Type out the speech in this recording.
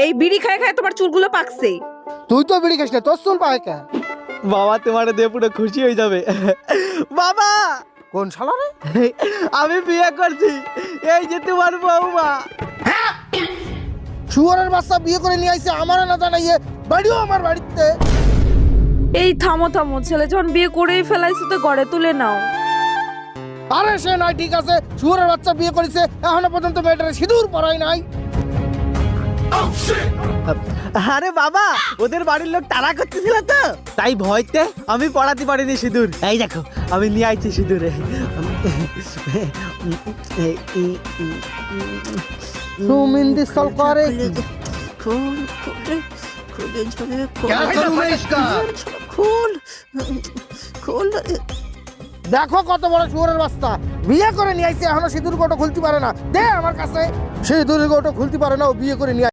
এই বিড়ি খায় খায় তোমার চুলগুলো পাকছে। তুই তো বিড়ি খাস না, তোর চুল পায় কে? বাবা তোমার দিয়ে পুরো খুশি হয়ে যাবে। বাবা কোন শালা রে? আমি বিয়ে করছি, এই যে তোমার বৌমা। শুয়োরের বাচ্চা বিয়ে করে নিয়ে আইছে আমার না জানাইয়ে, বাড়িও আমার বাড়িতে। এই থামো থামো, ছেলে যখন বিয়ে করেই ফেলাইছো তো ঘরে তুলে নাও। আরে সে নয়, ঠিক আছে, শুয়োরের বাচ্চা বিয়ে করেছে, এখনো পর্যন্ত মেয়েটারে সিঁদুর পরাই নাই। আরে বাবা ওদের বাড়ির লোক তাড়া করতেছিল তো, তাই ভয়তে আমি পড়াতে পারিনি সিঁদুর। এই দেখো আমি নিয়ে আইছি সিঁদুরে। সুমিন্দি সল করে কি? খুল খুলে খুলে ঝরে क्या करूं मैं इसका? খুল খুল। দেখো কত বড় শুয়োরের বাচ্চা, বিয়ে করে নিয়ে আইছে, এখনো সিঁদুর গোটো খুলতে পারে না। দে আমার কাছে, সিঁদুর গোটো খুলতে পারে না, ও বিয়ে করে নিয়ে